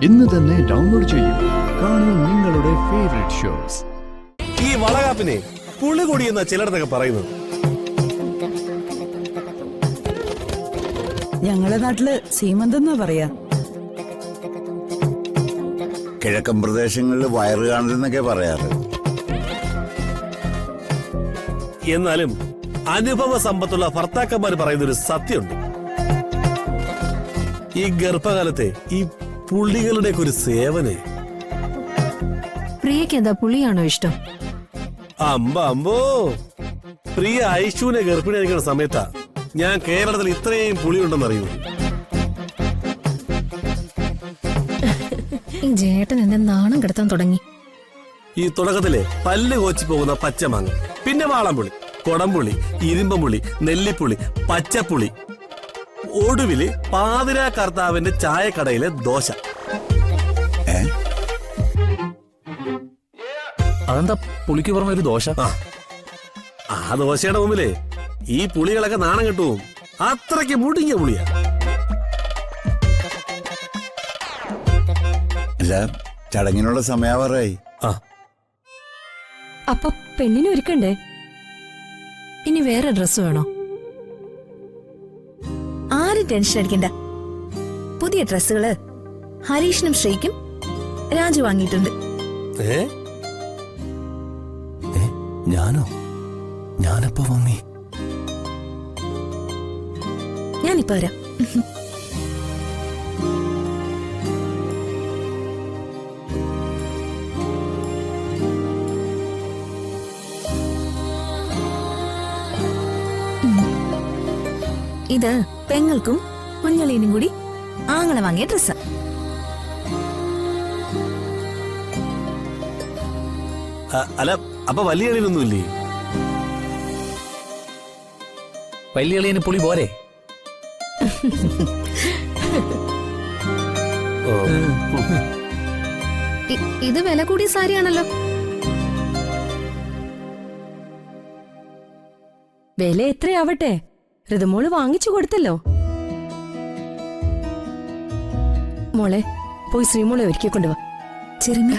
ഇന്ന് തന്നെ ഡൗൺലോഡ് ചെയ്യൂ. കാണൂ നിങ്ങളുടെ ഫേവറേറ്റ് ഷോസ്. ഈ വളകാപ്പിനെ പുളികൊടി എന്ന ചിലടത്തൊക്കെ പറയുന്നത്. ഞങ്ങളുടെ നാട്ടില് സീമന്തെന്നാ പറയാ. കിഴക്കൻ പ്രദേശങ്ങളിൽ വയറ് കാണലെന്നൊക്കെ പറയാറ്. എന്നാലും അനുഭവ സമ്പത്തുള്ള ഭർത്താക്കന്മാർ പറയുന്നൊരു സത്യമുണ്ട്. ഈ ഗർഭകാലത്തെ ഈ പുള്ളികളുടെ ഒരു സേവനേ. പ്രിയക്ക് എന്താ പുളിയാണോ ഇഷ്ടം? അമ്പോ പ്രിയ ഐശുവിനെ ഗർഭിണിയായിരിക്കുന്ന സമയത്താ ഞാൻ കേരളത്തിൽ ഇത്രയും പുളിയുണ്ടെന്ന് അറിയുന്നു. ഈ ജേട്ടൻ എന്നെ നാണം കെടുത്താൻ തുടങ്ങി. ഈ തുടക്കത്തിലെ പല്ല് കോച്ചി പോകുന്ന പച്ചമാങ്ങ, പിന്നെ വാളംപുളി, കൊടംപുളി, ഇരുമ്പുളി, നെല്ലിപ്പുളി, പച്ചപ്പുളി, ഒടുവില് പാതിരാ കർത്താവിന്റെ ചായക്കടയിലെ ദോശ. അതെന്താ പുളിക്ക് പുറമെ ഒരു ദോശ? ആ ദോശയുടെ മുമ്പിലേ ഈ പുളികളൊക്കെ നാണം കെട്ടുപോകും. അത്രയ്ക്ക് മുടിഞ്ഞ പുളിയാ. അല്ല, ചടങ്ങിനുള്ള സമയാവറായി. അപ്പൊ പെണ്ണിനെ ഒരുക്കണ്ടേ? ഇനി വേറെ ഡ്രസ് വേണോ? ആരും ടെൻഷൻ അടിക്കണ്ട. പുതിയ ഡ്രസ്സുകള് ഹരീഷിനും ശ്രീക്കും രാജു വാങ്ങിയിട്ടുണ്ട്. ഞാനോ? ഞാനപ്പോ വാങ്ങി? ഞാനിപ്പോ വരാം. ഇത് പെങ്ങൾക്കും കുഞ്ഞളീനും കൂടി ആങ്ങളെ വാങ്ങിയ ഡ്രസ്സ്. അല്ല, അപ്പൊ വലിയ അളിയിലൊന്നും ഇല്ലേ? വലിയ അളിയന് പുളി പോരെ? ഇത് വില കൂടിയ സാരിയാണല്ലോ. വില എത്രയാവട്ടെ, ഋതുമോള് വാങ്ങിച്ചു കൊടുത്തല്ലോ. മോളെ, പോയി ശ്രീമോളെ ഒരുക്കി കൊണ്ടുവാ. ചെറുങ്ങ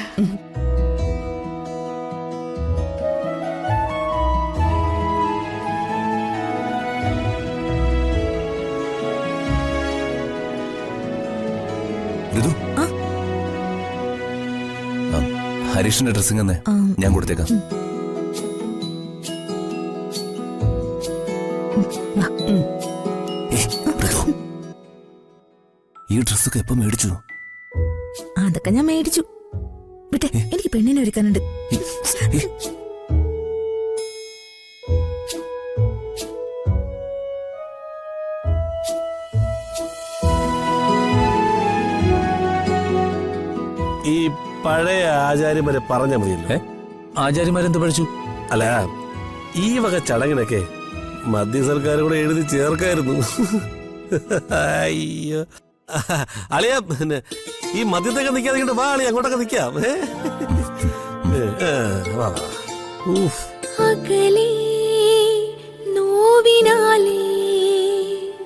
ഹരീഷിന്റെ ഡ്രസ്സിംഗ് തന്നെ ഞാൻ കൊടുത്തേക്കാം. ഈ ഡ്രസ്സൊക്കെ എപ്പോ മേടിച്ചു? അതൊക്കെ ഞാൻ മേടിച്ചു. വിട്ടെ, എനിക്ക് പെണ്ണിനെ ഒരുക്കാനുണ്ട്. ഈ പഴയ ആചാര്യന്മാരെ പറഞ്ഞ മതിയല്ലോ. ആചാര്യന്മാരെന്ത് പഠിച്ചു? അല്ല, ഈ വക ചടങ്ങിനൊക്കെ മധ്യ സർക്കാർ കൂടെ എഴുതി ചേർക്കായിരുന്നു. അയ്യോ അളിയ, പിന്നെ ഈ മദ്യത്തൊക്കെ നിൽക്കാതെ വാ അളി, അങ്ങോട്ടൊക്കെ നിൽക്കാം. നോവിനാലേ